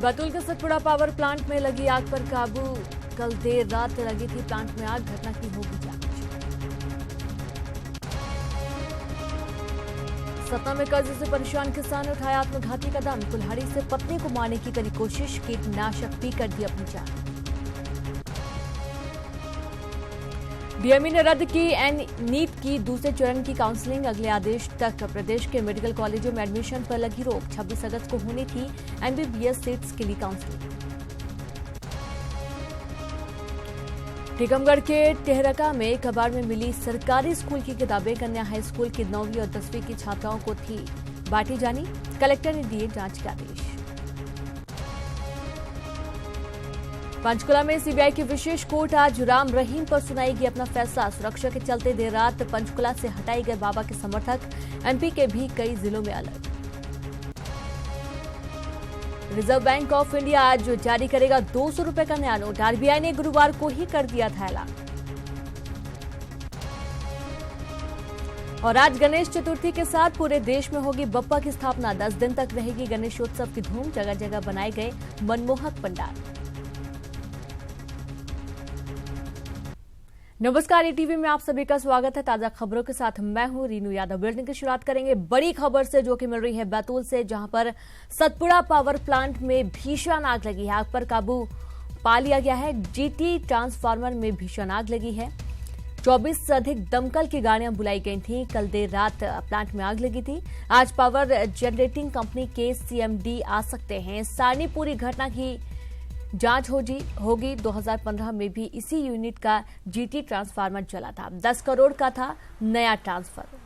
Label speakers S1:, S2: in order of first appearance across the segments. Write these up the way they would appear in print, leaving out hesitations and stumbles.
S1: बैतूल के Satpura power plant में लगी आग पर काबू। कल देर रात लगी थी प्लांट में आग, घटना की होगी जांच। सतना में कर्ज से परेशान किसान ने उठाया आत्मघाती कदम। कुल्हाड़ी से पत्नी को मारने की करी कोशिश, कीटनाशक पीकर दी अपनी जान। डीएमई ने रद्द की नीट की दूसरे चरण की काउंसलिंग। अगले आदेश तक प्रदेश के मेडिकल कॉलेजों में एडमिशन पर लगी रोक। 26 अगस्त को होनी थी एमबीबीएस सीट्स के लिए काउंसलिंग। टीकमगढ़ के टेहरका में कबाड़ में मिली सरकारी स्कूल की किताबें। कन्या हाई स्कूल की 9वीं और 10वीं की छात्राओं को थी बांटी जानी। कलेक्टर ने दिए जांच के आदेश। पंचकुला में सीबीआई की विशेष कोर्ट आज राम रहीम पर सुनाएगी अपना फैसला। सुरक्षा के चलते देर रात पंचकुला से हटाए गए बाबा के समर्थक। एमपी के भी कई जिलों में alert. Reserve bank of India आज जारी करेगा 200 रुपए का नया नोट। आरबीआई ने गुरुवार को ही कर दिया था ऐलान। और आज गणेश चतुर्थी के साथ पूरे देश में होगी बप्पा की स्थापना। 10 दिन तक रहेगी गणेशोत्सव की धूम। जगह जगह बनाए गए मनमोहक पंडाल। नमस्कार, ईटीवी में आप सभी का स्वागत है। ताजा खबरों के साथ मैं हूं रीनू यादव। बुलेटिन की शुरुआत करेंगे बड़ी खबर से, जो कि मिल रही है बैतूल से, जहां पर सतपुड़ा पावर प्लांट में भीषण आग लगी है। आग पर काबू पा लिया गया है। जीटी ट्रांसफार्मर में भीषण आग लगी है। 24 से अधिक दमकल की गाड़ियां बुलाई गई थी। कल देर रात प्लांट में आग लगी थी। आज पावर जनरेटिंग कंपनी के सीएमडी आ सकते हैं। सारनी पूरी घटना की जांच होगी। 2015 में भी इसी यूनिट का जीटी ट्रांसफार्मर जला था। 10 करोड़ का था नया ट्रांसफार्मर।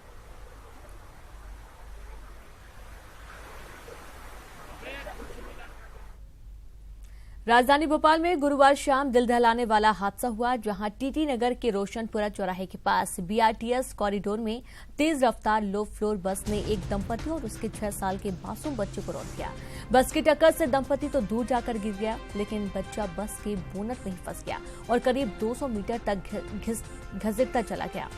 S1: राजधानी भोपाल में गुरुवार शाम दिल दहलाने वाला हादसा हुआ, जहां टीटी नगर के रोशनपुरा चौराहे के पास बीआरटीएस कॉरिडोर में तेज रफ्तार लो फ्लोर बस ने एक दंपति और उसके 6 साल के मासूम बच्चे को रौंद दिया। बस की टक्कर से दंपति तो दूर जाकर गिर गया, लेकिन बच्चा बस के बोनट में ही फंस गया और करीब 200 मीटर तक घसीटता चला गया।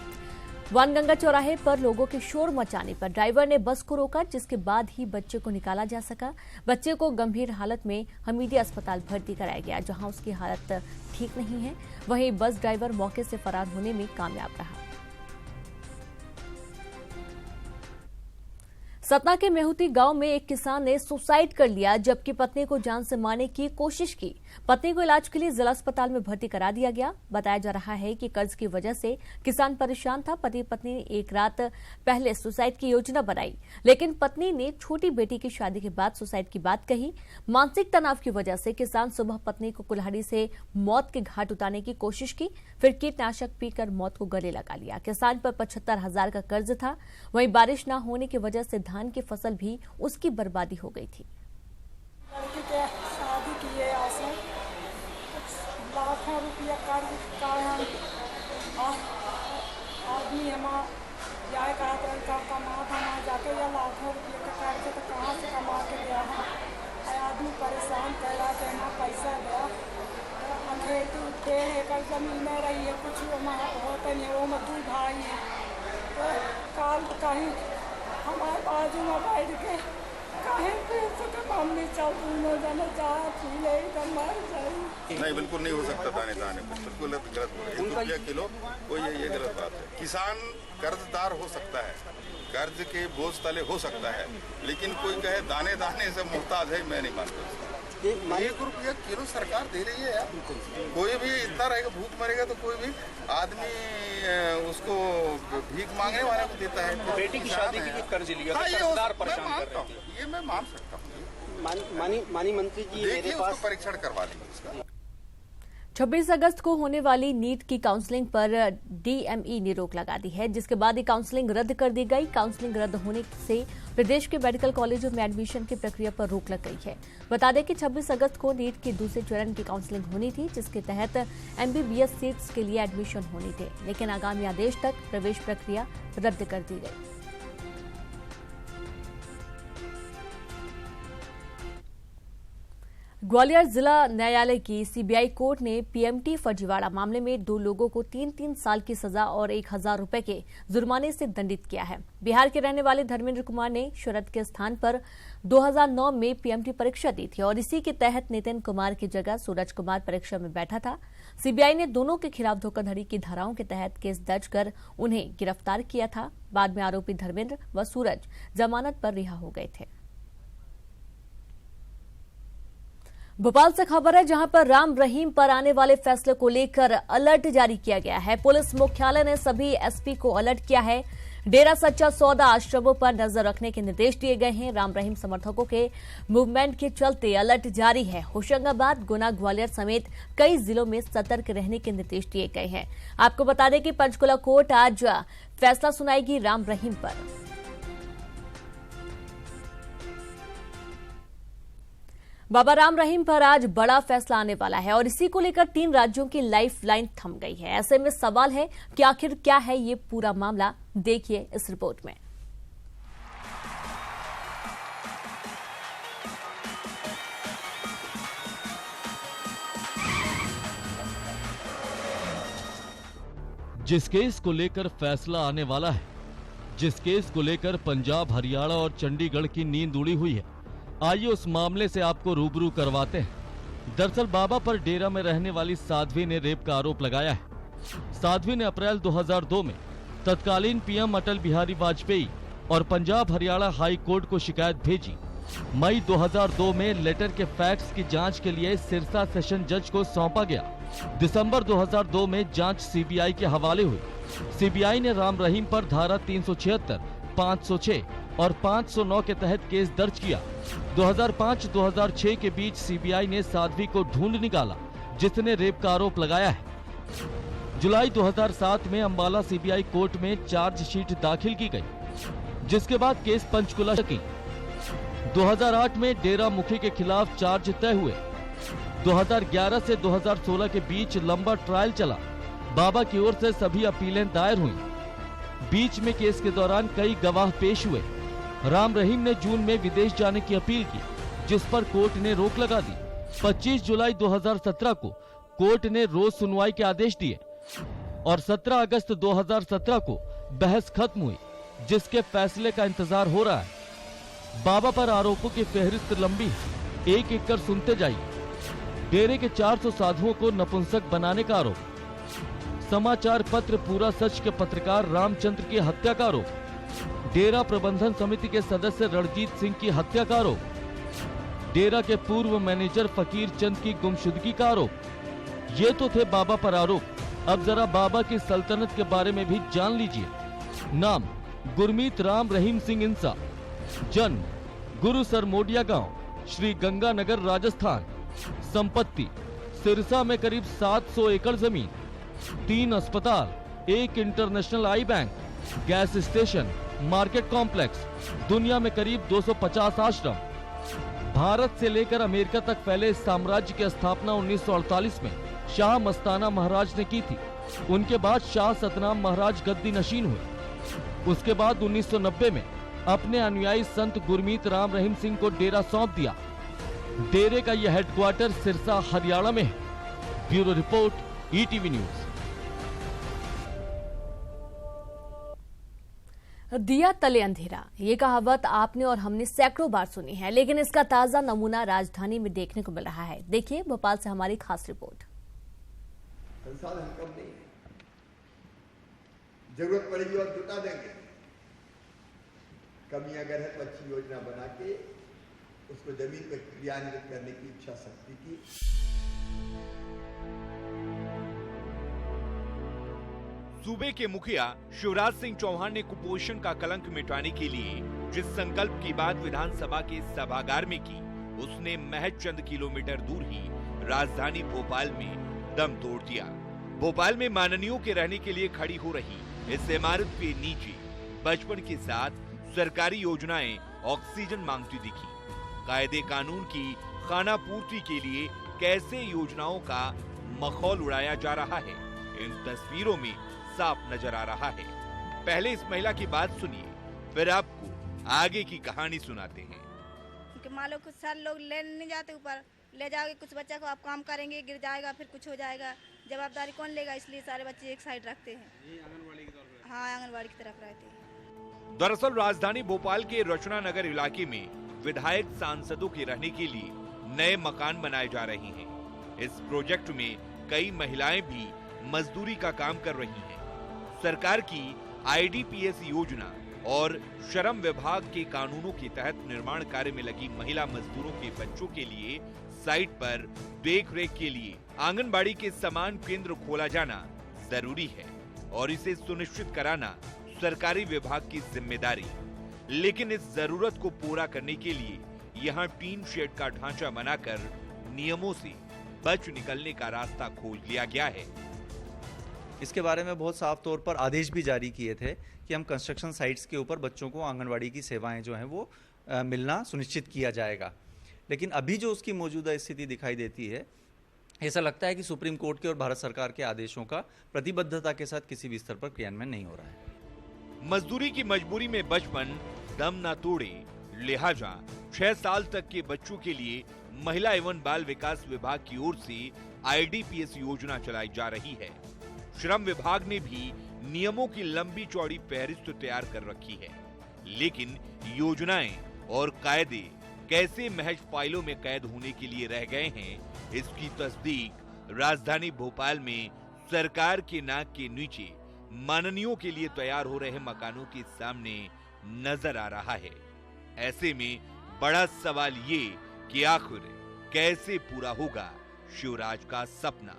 S1: वानगंगा चौराहे पर लोगों के शोर मचाने पर ड्राइवर ने बस को रोका, जिसके बाद ही बच्चे को निकाला जा सका। बच्चे को गंभीर हालत में हमीदी अस्पताल भर्ती कराया गया, जहां उसकी हालत ठीक नहीं है। वहीं बस ड्राइवर मौके से फरार होने में कामयाब रहा। सतना के मेहुती गांव में एक किसान ने सुसाइड कर लिया, जबकि पत्नी को जान से मारने की कोशिश की। पत्नी को इलाज के लिए जिला अस्पताल में भर्ती करा दिया गया। बताया जा रहा है कि कर्ज की वजह से किसान परेशान था। पति पत्नी ने एक रात पहले सुसाइड की योजना बनाई, लेकिन पत्नी ने छोटी बेटी की शादी के बाद सुसाइड की बात कही। मानसिक तनाव की वजह से किसान सुबह पत्नी को कुल्हाड़ी से मौत के घाट उतारने की कोशिश की, फिर कीटनाशक पीकर मौत को गले लगा लिया। किसान पर 75,000 का कर्ज था। वहीं बारिश न होने की वजह से धान की फसल भी उसकी बर्बादी हो गई थी।
S2: लड़की के शादी किए आसे लाखों रुपया कर्ज का आदमी हमारा जाए का कमा धमा जाके या लाखों रुपये का कर्ज तो कहाँ से कमा के गया है। आदमी परेशान कर रहा था, ना पैसा गया। खेती 1.5 एकड़ जमीन में रही है, कुछ होता नहीं है। वो में 2 भाई हैं, तो काल कहीं हमारे बाजू में बैठ के कहीं पे मम्मी चल दोनों जने चाह पी ले कर मर जाए।
S3: नहीं, बिल्कुल नहीं हो सकता। दाने बिल्कुल गलत हो रहा है। 1 रुपया किलो कोई ये गलत बात है। किसान कर्जदार हो सकता है, कर्ज के बोझ तले हो सकता है, लेकिन कोई कहे दाने दाने से मुहताज है, मैं नहीं मानता। 1 रुपया किलो सरकार दे रही है यार। कोई भी इतना रहेगा, भूख मरेगा तो कोई भी आदमी उसको भीख मांगने वाले को देता है।
S4: बेटी की शादी के लिए कर्ज लिया, कर्जदार परेशान कर रहे थे।
S3: ये मैं मान सकता हूँ।
S4: मानी मंत्री जी मेरे पास
S3: परीक्षण करवा लेंगे इसका।
S1: 26 अगस्त को होने वाली नीट की काउंसलिंग पर डीएमई ने रोक लगा दी है, जिसके बाद ये काउंसलिंग रद्द कर दी गई। काउंसलिंग रद्द होने से प्रदेश के मेडिकल कॉलेजों में एडमिशन की प्रक्रिया पर रोक लग गई है। बता दें कि 26 अगस्त को नीट के दूसरे चरण की काउंसलिंग होनी थी, जिसके तहत एमबीबीएस सीट्स के लिए एडमिशन होने थे, लेकिन आगामी आदेश तक प्रवेश प्रक्रिया रद्द कर दी गई। ग्वालियर जिला न्यायालय की सीबीआई कोर्ट ने पीएमटी फर्जीवाड़ा मामले में 2 लोगों को 3-3 साल की सजा और 1000 रुपए के जुर्माने से दंडित किया है। बिहार के रहने वाले धर्मेंद्र कुमार ने शरद के स्थान पर 2009 में पीएमटी परीक्षा दी थी और इसी के तहत नितिन कुमार की जगह सूरज कुमार परीक्षा में बैठा था। सीबीआई ने दोनों के खिलाफ धोखाधड़ी की धाराओं के तहत केस दर्ज कर उन्हें गिरफ्तार किया था। बाद में आरोपी धर्मेंद्र व सूरज जमानत पर रिहा हो गए थे। भोपाल से खबर है, जहां पर राम रहीम पर आने वाले फैसले को लेकर अलर्ट जारी किया गया है। पुलिस मुख्यालय ने सभी एसपी को अलर्ट किया है। डेरा सच्चा सौदा आश्रमों पर नजर रखने के निर्देश दिए गए हैं। राम रहीम समर्थकों के मूवमेंट के चलते अलर्ट जारी है। होशंगाबाद, गुना, ग्वालियर समेत कई जिलों में सतर्क रहने के निर्देश दिए गए हैं। आपको बता दें कि पंचकुला कोर्ट आज फैसला सुनाएगी राम रहीम पर। बाबा राम रहीम पर आज बड़ा फैसला आने वाला है और इसी को लेकर 3 राज्यों की लाइफलाइन थम गई है। ऐसे में सवाल है कि आखिर क्या है ये पूरा मामला, देखिए इस रिपोर्ट में।
S5: जिस केस को लेकर फैसला आने वाला है, जिस केस को लेकर पंजाब, हरियाणा और चंडीगढ़ की नींद उड़ी हुई है, आइए उस मामले से आपको रूबरू करवाते हैं। दरअसल बाबा पर डेरा में रहने वाली साध्वी ने रेप का आरोप लगाया है। साध्वी ने अप्रैल 2002 में तत्कालीन पीएम अटल बिहारी वाजपेयी और पंजाब हरियाणा हाई कोर्ट को शिकायत भेजी। मई 2002 में लेटर के फैक्ट्स की जांच के लिए सिरसा सेशन जज को सौंपा गया। दिसंबर 2002 में जांच सीबीआई के हवाले हुई। सीबीआई ने राम रहीम पर धारा 376, 506 और 509 के तहत केस दर्ज किया। 2005-2006 के बीच सीबीआई ने साध्वी को ढूंढ निकाला, जिसने रेप का आरोप लगाया है। जुलाई 2007 में अंबाला सीबीआई कोर्ट में चार्जशीट दाखिल की गई, जिसके बाद केस पंचकुला की। 2008 में डेरा मुखी के खिलाफ चार्ज तय हुए। 2011 से 2016 के बीच लंबा ट्रायल चला। बाबा की ओर से सभी अपीलें दायर हुई। बीच में केस के दौरान कई गवाह पेश हुए। राम रहीम ने जून में विदेश जाने की अपील की, जिस पर कोर्ट ने रोक लगा दी। 25 जुलाई 2017 को कोर्ट ने रोज सुनवाई के आदेश दिए और 17 अगस्त 2017 को बहस खत्म हुई, जिसके फैसले का इंतजार हो रहा है। बाबा पर आरोपों की फहरिस्त लंबी है, एक एक कर सुनते जाइए। डेरे के 400 साधुओं को नपुंसक बनाने का आरोप, समाचार पत्र पूरा सच के पत्रकार रामचंद्र की हत्या का आरोप, डेरा प्रबंधन समिति के सदस्य रणजीत सिंह की हत्या का आरोप, डेरा के पूर्व मैनेजर फकीर चंद की गुमशुदगी का आरोप। ये तो थे बाबा पर आरोप। अब जरा बाबा की सल्तनत के बारे में भी जान लीजिए। नाम गुरमीत राम रहीम सिंह इंसा, जन्म गुरु सरमोडिया गांव, श्री गंगानगर, राजस्थान। संपत्ति सिरसा में करीब 700 एकड़ जमीन, 3 अस्पताल, 1 international eye bank, gas station, market complex, दुनिया में करीब 250 आश्रम। भारत से लेकर अमेरिका तक फैले इस साम्राज्य की स्थापना 1948 में शाह मस्ताना महाराज ने की थी। उनके बाद शाह सतनाम महाराज गद्दी नशीन हुए। उसके बाद 1990 में अपने अनुयायी संत गुरमीत राम रहीम सिंह को डेरा सौंप दिया। डेरे का यह हेडक्वार्टर सिरसा, हरियाणा में है। Bureau report, ETV news.
S1: दिया तले अंधेरा, ये कहावत आपने और हमने सैकड़ों बार सुनी है, लेकिन इसका ताजा नमूना राजधानी में देखने को मिल रहा है। देखिए भोपाल से हमारी खास रिपोर्ट।
S6: संसाधन कम नहीं है, जरूरत पड़ेगी और जुटा देंगे। कमी अगर है तो अच्छी योजना बना के उसको जमीन पर क्रियान्वित करने की इच्छा शक्ति की।
S7: सूबे के मुखिया शिवराज सिंह चौहान ने कुपोषण का कलंक मिटाने के लिए जिस संकल्प की बात विधानसभा के सभागार में की, उसने महज चंद किलोमीटर दूर ही राजधानी भोपाल में दम तोड़ दिया। भोपाल में माननीयों के रहने के लिए खड़ी हो रही इस इमारत के नीचे बचपन के साथ सरकारी योजनाएं ऑक्सीजन मांगती दिखी। कायदे कानून की खाना पूर्ति के लिए कैसे योजनाओं का मखौल उड़ाया जा रहा है, इन तस्वीरों में साफ नजर आ रहा है। पहले इस महिला की बात सुनिए, फिर आपको आगे की कहानी सुनाते हैं।
S8: मालो को सर लोग लेने नहीं जाते ऊपर, ले जाओगे कुछ बच्चा को आप काम करेंगे, गिर जाएगा, फिर कुछ हो जाएगा, जवाबदारी कौन लेगा? इसलिए सारे बच्चे एक साइड रखते हैं। हाँ, आंगनबाड़ी की तरफ रहते हैं।
S7: दरअसल राजधानी भोपाल के रचना नगर इलाके में विधायक सांसदों के रहने के लिए नए मकान बनाए जा रहे हैं। इस प्रोजेक्ट में कई महिलाएं भी मजदूरी का काम कर रही हैं। सरकार की IDPS योजना और श्रम विभाग के कानूनों के तहत निर्माण कार्य में लगी महिला मजदूरों के बच्चों के लिए साइट पर देख-रेख के लिए आंगनबाड़ी के समान केंद्र खोला जाना जरूरी है और इसे सुनिश्चित कराना सरकारी विभाग की जिम्मेदारी। लेकिन इस जरूरत को पूरा करने के लिए यहाँ टीन शेड का ढांचा बनाकर नियमों से बच निकलने का रास्ता खोल लिया गया है।
S9: इसके बारे में बहुत साफ तौर पर आदेश भी जारी किए थे कि हम कंस्ट्रक्शन साइट्स के ऊपर बच्चों को आंगनवाड़ी की सेवाएं जो हैं वो मिलना सुनिश्चित किया जाएगा। लेकिन अभी जो उसकी मौजूदा स्थिति दिखाई देती है, ऐसा लगता है कि सुप्रीम कोर्ट के और भारत सरकार के आदेशों का प्रतिबद्धता के साथ किसी भी स्तर पर क्रियान्वयन नहीं हो रहा है।
S7: मजदूरी की मजबूरी में बचपन दम न तोड़े, लिहाजा 6 साल तक के बच्चों के लिए महिला एवं बाल विकास विभाग की ओर से IDPS योजना चलाई जा रही है। श्रम विभाग ने भी नियमों की लंबी चौड़ी फहरिस्त तैयार कर रखी है, लेकिन योजनाएं और कायदे कैसे महज फाइलों में कैद होने के लिए रह गए हैं, इसकी तस्दीक राजधानी भोपाल में सरकार के नाक के नीचे माननीयों के लिए तैयार हो रहे मकानों के सामने नजर आ रहा है। ऐसे में बड़ा सवाल ये कि आखिर कैसे पूरा होगा शिवराज का सपना।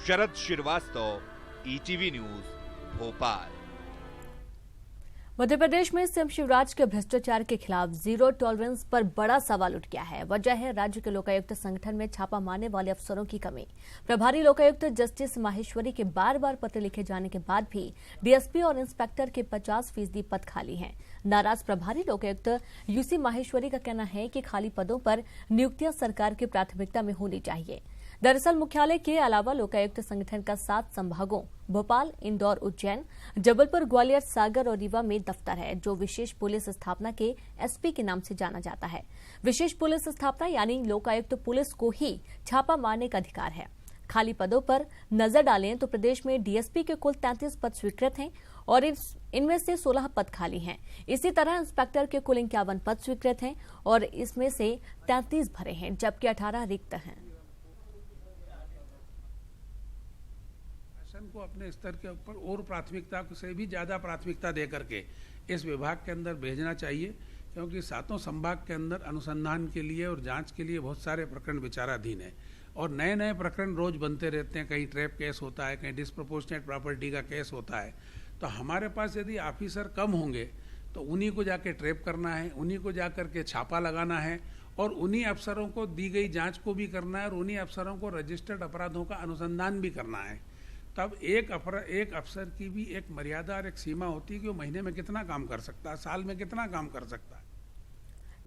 S7: शरद श्रीवास्तव, ETV न्यूज, भोपाल।
S1: मध्य प्रदेश में सीएम शिवराज के भ्रष्टाचार के खिलाफ जीरो टॉलरेंस पर बड़ा सवाल उठ गया है। वजह है राज्य के लोकायुक्त संगठन में छापा मारने वाले अफसरों की कमी। प्रभारी लोकायुक्त जस्टिस माहेश्वरी के बार बार पत्र लिखे जाने के बाद भी DSP और इंस्पेक्टर के 50% पद खाली हैं। नाराज प्रभारी लोकायुक्त UC माहेश्वरी का कहना है कि खाली पदों पर नियुक्तियां सरकार की प्राथमिकता में होनी चाहिए। दरअसल मुख्यालय के अलावा लोकायुक्त संगठन का 7 संभागों भोपाल, इंदौर, उज्जैन, जबलपुर, ग्वालियर, सागर और रीवा में दफ्तर है, जो विशेष पुलिस स्थापना के SP के नाम से जाना जाता है। विशेष पुलिस स्थापना यानी लोकायुक्त पुलिस को ही छापा मारने का अधिकार है। खाली पदों पर नजर डालें तो प्रदेश में DSP के कुल 33 पद स्वीकृत हैं और इनमें से 16 पद खाली हैं। इसी तरह इंस्पेक्टर के कुल 51 पद स्वीकृत हैं और इसमें से 33 भरे हैं, जबकि 18 रिक्त हैं।
S10: को अपने स्तर के ऊपर और प्राथमिकता से भी ज़्यादा प्राथमिकता दे करके इस विभाग के अंदर भेजना चाहिए, क्योंकि 7 संभाग के अंदर अनुसंधान के लिए और जांच के लिए बहुत सारे प्रकरण विचाराधीन है और नए नए प्रकरण रोज बनते रहते हैं। कहीं ट्रैप केस होता है, कहीं डिस्प्रोपोर्शनेट प्रॉपर्टी का केस होता है। तो हमारे पास यदि ऑफिसर कम होंगे तो उन्हीं को जाके ट्रैप करना है, उन्हीं को जाकर के छापा लगाना है और उन्हीं अफसरों को दी गई जाँच को भी करना है और उन्हीं अफसरों को रजिस्टर्ड अपराधों का अनुसंधान भी करना है। तब एक अफसर की भी एक मर्यादा और एक सीमा होती है कि वो महीने में कितना काम कर सकता है, साल में कितना काम कर सकता है।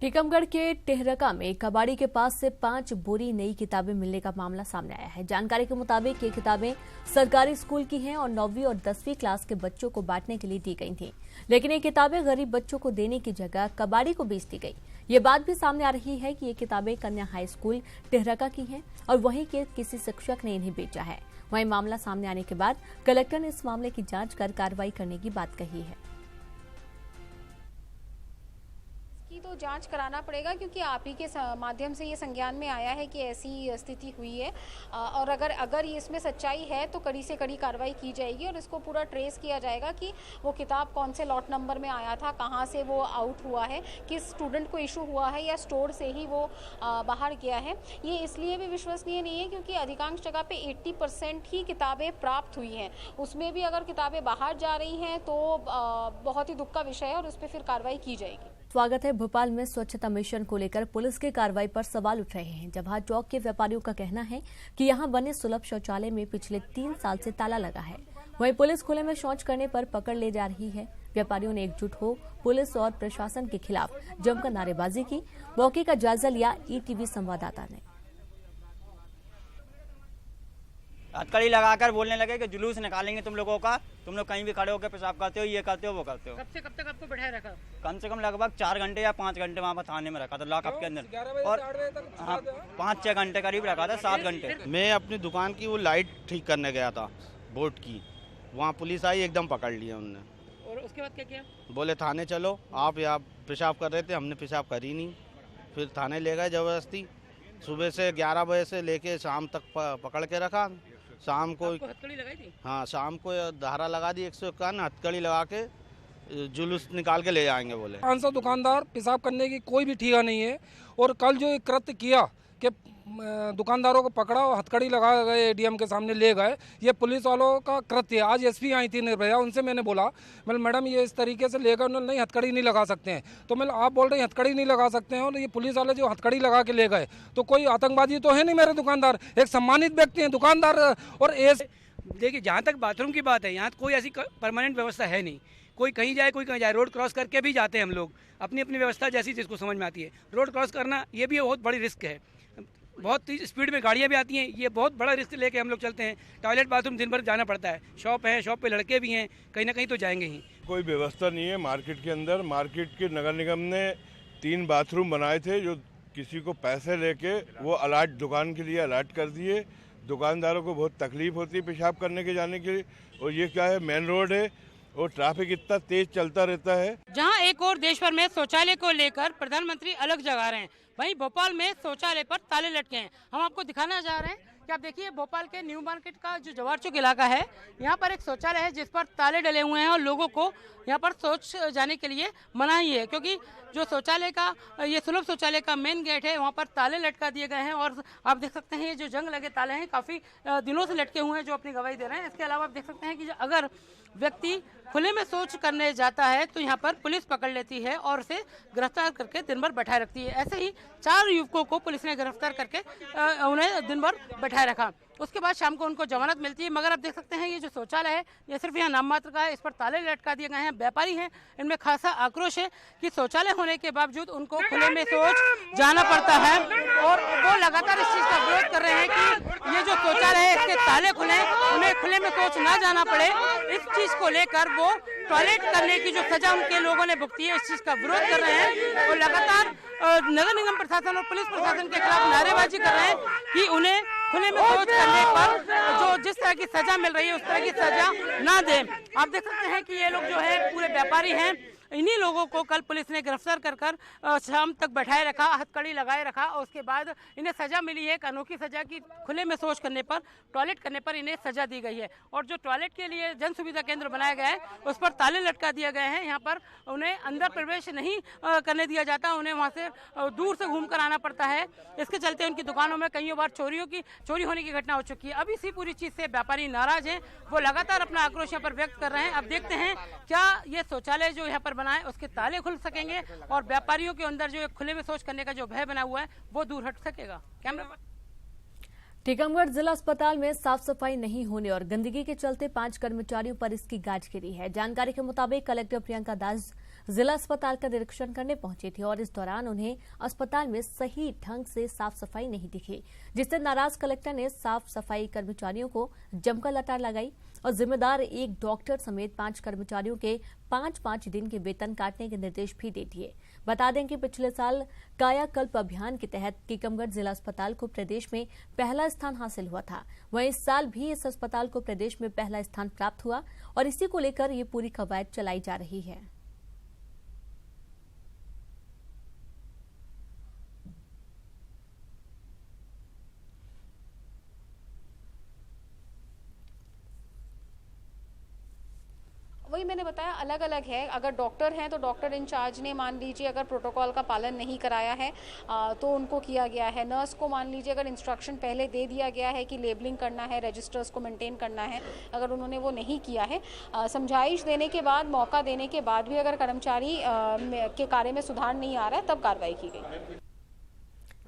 S1: टीकमगढ़ के टेहरका में कबाड़ी के पास से 5 बोरी नई किताबें मिलने का मामला सामने आया है। जानकारी के मुताबिक ये किताबें सरकारी स्कूल की हैं और 9वीं और 10वीं क्लास के बच्चों को बांटने के लिए दी गई थीं, लेकिन ये किताबें गरीब बच्चों को देने की जगह कबाड़ी को बेच दी गई। ये बात भी सामने आ रही है कि ये किताबें कन्या हाई स्कूल टेहरका की हैं और वहीं के किसी शिक्षक ने इन्हें बेचा है। वहीं मामला सामने आने के बाद कलेक्टर ने इस मामले की जांच कर कार्रवाई करने की बात कही है।
S11: तो जांच कराना पड़ेगा, क्योंकि आप ही के माध्यम से ये संज्ञान में आया है कि ऐसी स्थिति हुई है और अगर ये इसमें सच्चाई है तो कड़ी से कड़ी कार्रवाई की जाएगी और इसको पूरा ट्रेस किया जाएगा कि वो किताब कौन से लॉट नंबर में आया था, कहाँ से वो आउट हुआ है, किस स्टूडेंट को इशू हुआ है या स्टोर से ही वो बाहर गया है। ये इसलिए भी विश्वसनीय नहीं है क्योंकि अधिकांश जगह पे 80% ही किताबें प्राप्त हुई हैं। उसमें भी अगर किताबें बाहर जा रही हैं तो बहुत ही दुख का विषय है और उस पर फिर कार्रवाई की जाएगी।
S1: स्वागत है। भोपाल में स्वच्छता मिशन को लेकर पुलिस की कार्रवाई पर सवाल उठ रहे हैं। जवाहर चौक के व्यापारियों का कहना है कि यहां बने सुलभ शौचालय में पिछले 3 साल से ताला लगा है। वहीं पुलिस खुले में शौच करने पर पकड़ ले जा रही है। व्यापारियों ने एकजुट हो पुलिस और प्रशासन के खिलाफ जमकर नारेबाजी की। मौके का जायजा लिया ETV संवाददाता ने।
S12: हथकड़ी लगाकर बोलने लगे कि जुलूस निकालेंगे तुम लोगों का, तुम लोग कहीं भी खड़े होकर पेशाब करते हो, ये करते हो, वो करते हो।
S13: कब से कब तक आपको बैठाए रखा?
S12: कम से कम लगभग 4 घंटे या 5 घंटे वहाँ पर थाने में रखा था, लॉकअप के अंदर। और हाँ, 5-6 घंटे करीब रखा था, 7 घंटे।
S14: मैं अपनी दुकान की वो लाइट ठीक करने गया था बोर्ड की, वहाँ पुलिस आई, एकदम पकड़ लिया उन्होंने।
S13: और उसके बाद क्या किया?
S14: बोले थाने चलो, आप यहाँ पेशाब कर रहे थे, हमने पेशाब करी नहीं, फिर थाने ले गए जबरदस्ती। सुबह से 11 बजे से लेके शाम तक पकड़ के रखा। शाम को
S13: हथकड़ी लगाई थी?
S14: हाँ, शाम को धारा लगा दी 151, हथकड़ी लगा के जुलूस निकाल के ले जाएंगे बोले।
S15: 500 दुकानदार पेशाब करने की कोई भी ठिकाना नहीं है। और कल जो कृत्य किया कि दुकानदारों को पकड़ा और हथकड़ी लगा गए, एडीएम के सामने ले गए, ये पुलिस वालों का कृत्य है। आज एसपी आई थी निर्भया, उनसे मैंने बोला, मैडम ये इस तरीके से लेकर उन्होंने नहीं हथकड़ी नहीं लगा सकते हैं। तो आप बोल रहे हैं हथकड़ी नहीं लगा सकते हैं, और ये पुलिस वाले जो हथकड़ी लगा के ले गए, तो कोई आतंकवादी तो है नहीं मेरे दुकानदार, एक सम्मानित व्यक्ति हैं दुकानदार। और
S13: देखिए, जहाँ तक बाथरूम की बात है, यहाँ कोई ऐसी परमानेंट व्यवस्था है नहीं। कोई कहीं जाए, कोई कहीं जाए, रोड क्रॉस करके भी जाते हैं हम लोग, अपनी अपनी व्यवस्था जैसी जिसको समझ में आती है। रोड क्रॉस करना ये भी बहुत बड़ी रिस्क है, बहुत तेज स्पीड में गाड़ियाँ भी आती हैं, ये बहुत बड़ा रिस्क लेके हम लोग चलते हैं। टॉयलेट बाथरूम दिन भर जाना पड़ता है, शॉप है, शॉप पे लड़के भी हैं, कहीं ना कहीं तो जाएंगे ही।
S16: कोई व्यवस्था नहीं है मार्केट के अंदर। मार्केट के नगर निगम ने 3 बाथरूम बनाए थे, जो किसी को पैसे लेके वो अलाट दुकान के लिए अलाट कर दिए। दुकानदारों को बहुत तकलीफ होती है पेशाब करने के जाने के लिए। और ये क्या है, मेन रोड है और ट्रैफिक इतना तेज चलता रहता है।
S13: जहां एक और देश भर में शौचालय को लेकर प्रधानमंत्री अलग जगा रहे हैं, वहीं भोपाल में शौचालय पर ताले लटके हैं। हम आपको दिखाना चाह रहे हैं कि आप देखिए, भोपाल के न्यू मार्केट का जो जवाहर चौक इलाका है, यहाँ पर एक शौचालय है जिस पर ताले डले हुए हैं और लोगों को यहाँ पर शौच जाने के लिए मनाही है, क्योंकि जो शौचालय का ये सुलभ शौचालय का मेन गेट है, वहाँ पर ताले लटका दिए गए हैं। और आप देख सकते हैं ये जो जंग लगे ताले हैं, काफ़ी दिनों से लटके हुए हैं, जो अपनी गवाही दे रहे हैं। इसके अलावा आप देख सकते हैं कि अगर व्यक्ति खुले में शौच करने जाता है तो यहाँ पर पुलिस पकड़ लेती है और उसे गिरफ्तार करके दिन भर बैठाए रखती है। ऐसे ही 4 युवकों को पुलिस ने गिरफ्तार करके उन्हें दिन भर बैठाए रखा। उसके बाद शाम को उनको जमानत मिलती है। मगर आप देख सकते हैं ये जो शौचालय है, ये सिर्फ यहाँ नाम मात्र का है, इस पर ताले लटका दिए गए हैं। व्यापारी हैं, इनमें खासा आक्रोश है कि शौचालय होने के बावजूद उनको खुले में शौच जाना पड़ता है, और वो लगातार इस चीज का विरोध कर रहे हैं कि ये जो शौचालय है इसके ताले खुले, उन्हें खुले में शौच ना जाना पड़े। इस चीज को लेकर वो टॉयलेट करने की जो सजा उनके लोगों ने भुगती है, इस चीज का विरोध कर रहे हैं और लगातार नगर निगम प्रशासन और पुलिस प्रशासन के खिलाफ नारेबाजी कर रहे हैं कि उन्हें खुले में शौच करने पर जो जिस तरह की सजा मिल रही है उस तरह की सजा ना दें। आप देख सकते हैं कि ये लोग जो है पूरे व्यापारी हैं। इन्हीं लोगों को कल पुलिस ने गिरफ्तार कर शाम तक बैठाए रखा, हथकड़ी लगाए रखा, और उसके बाद इन्हें सजा मिली है, एक अनोखी सजा की खुले में शौच करने पर, टॉयलेट करने पर इन्हें सजा दी गई है। और जो टॉयलेट के लिए जन सुविधा केंद्र बनाया गया है उस पर ताले लटका दिए गए हैं। यहाँ पर उन्हें अंदर प्रवेश नहीं करने दिया जाता, उन्हें वहाँ से दूर से घूम कर आना पड़ता है। इसके चलते उनकी दुकानों में कई बार चोरी होने की घटना हो चुकी है। अब इसी पूरी चीज से व्यापारी नाराज हैं, वो लगातार अपना आक्रोश यहाँ पर व्यक्त कर रहे हैं। अब देखते हैं क्या ये शौचालय जो यहाँ पर बनाए उसके ताले खुल सकेंगे और व्यापारियों के अंदर जो खुले में शौच करने का जो भय बना हुआ है वो दूर हट सकेगा। कैमरा
S1: टीकमगढ़ जिला अस्पताल में साफ सफाई नहीं होने और गंदगी के चलते 5 कर्मचारियों पर इसकी गाज गिरी है। जानकारी के मुताबिक कलेक्टर प्रियंका दास जिला अस्पताल का निरीक्षण करने पहुंचे थे और इस दौरान उन्हें अस्पताल में सही ढंग से साफ सफाई नहीं दिखी, जिससे नाराज कलेक्टर ने साफ सफाई कर्मचारियों को जमकर लताड़ लगाई और जिम्मेदार एक डॉक्टर समेत 5 कर्मचारियों के 5-5 दिन के वेतन काटने के निर्देश भी दे दिए। बता दें कि पिछले साल कायाकल्प अभियान के तहत टीकमगढ़ जिला अस्पताल को प्रदेश में पहला स्थान हासिल हुआ था। वहीं इस साल भी इस अस्पताल को प्रदेश में पहला स्थान प्राप्त हुआ और इसी को लेकर ये पूरी कवायद चलाई जा रही है।
S11: वही मैंने बताया, अलग अलग है। अगर डॉक्टर हैं तो डॉक्टर इंचार्ज ने मान लीजिए अगर प्रोटोकॉल का पालन नहीं कराया है तो उनको किया गया है। नर्स को मान लीजिए अगर इंस्ट्रक्शन पहले दे दिया गया है कि लेबलिंग करना है, रजिस्टर्स को मेंटेन करना है, अगर उन्होंने वो नहीं किया है, समझाइश देने के बाद, मौका देने के बाद भी अगर कर्मचारी के कार्य में सुधार नहीं आ रहा है तब कार्रवाई की गई।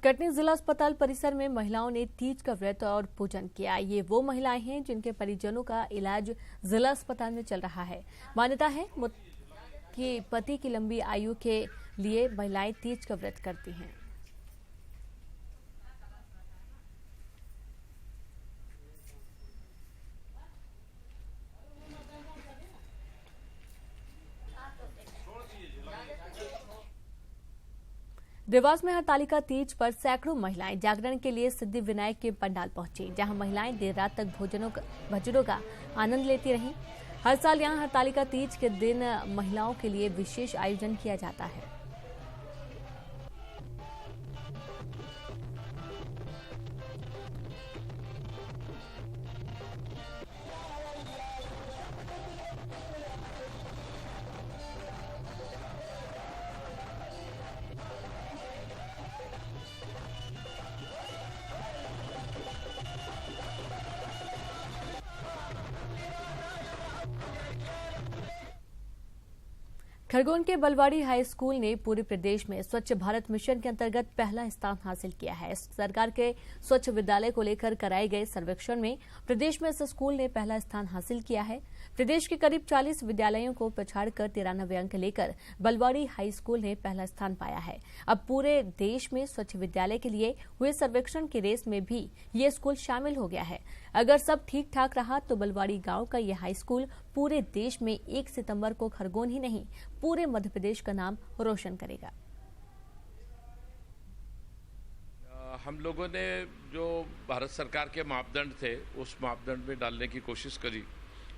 S1: कटनी जिला अस्पताल परिसर में महिलाओं ने तीज का व्रत और पूजन किया। ये वो महिलाएं हैं जिनके परिजनों का इलाज जिला अस्पताल में चल रहा है। मान्यता है कि पति की लंबी आयु के लिए महिलाएं तीज का व्रत करती हैं। देवास में हरतालिका तीज पर सैकड़ों महिलाएं जागरण के लिए सिद्धि विनायक के पंडाल पहुंची, जहां महिलाएं देर रात तक भजनों का आनंद लेती रहीं। हर साल यहां हरतालिका तीज के दिन महिलाओं के लिए विशेष आयोजन किया जाता है। खरगोन के बलवाड़ी हाई स्कूल ने पूरे प्रदेश में स्वच्छ भारत मिशन के अंतर्गत पहला स्थान हासिल किया है। सरकार के स्वच्छ विद्यालय को लेकर कराए गए सर्वेक्षण में प्रदेश में इस स्कूल ने पहला स्थान हासिल किया है। प्रदेश के करीब 40 विद्यालयों को पछाड़कर 93 अंक लेकर बलवाड़ी हाई स्कूल ने पहला स्थान पाया है। अब पूरे देश में स्वच्छ विद्यालय के लिए हुए सर्वेक्षण की रेस में भी ये स्कूल शामिल हो गया है। अगर सब ठीक ठाक रहा तो बलवाड़ी गांव का यह हाई स्कूल पूरे देश में 1 सितंबर को खरगोन ही नहीं पूरे मध्य प्रदेश का नाम रोशन करेगा।
S17: हम लोगों ने जो भारत सरकार के मापदंड थे उस मापदंड में डालने की कोशिश करी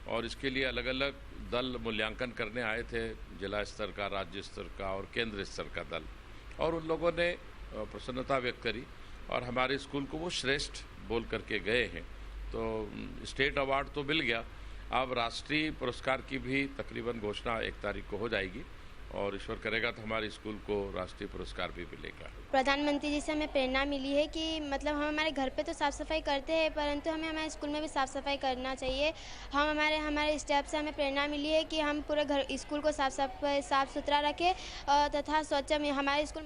S17: और इसके लिए अलग अलग दल मूल्यांकन करने आए थे, जिला स्तर का, राज्य स्तर का और केंद्र स्तर का दल, और उन लोगों ने प्रसन्नता व्यक्त करी और हमारे स्कूल को वो श्रेष्ठ बोल करके गए हैं। तो स्टेट अवार्ड तो मिल गया, अब राष्ट्रीय पुरस्कार की भी तकरीबन घोषणा 1 तारीख को हो जाएगी और ईश्वर करेगा तो हमारे स्कूल को राष्ट्रीय पुरस्कार भी मिलेगा।
S18: प्रधानमंत्री जी से हमें प्रेरणा मिली है कि मतलब हम हमारे घर पे तो साफ़ सफाई करते हैं, परंतु हमें हमारे स्कूल में भी साफ़ सफाई करना चाहिए। हम हमारे स्टाफ से हमें प्रेरणा मिली है कि हम पूरे घर स्कूल को साफ सुथरा रखें तथा स्वच्छ हमारे स्कूल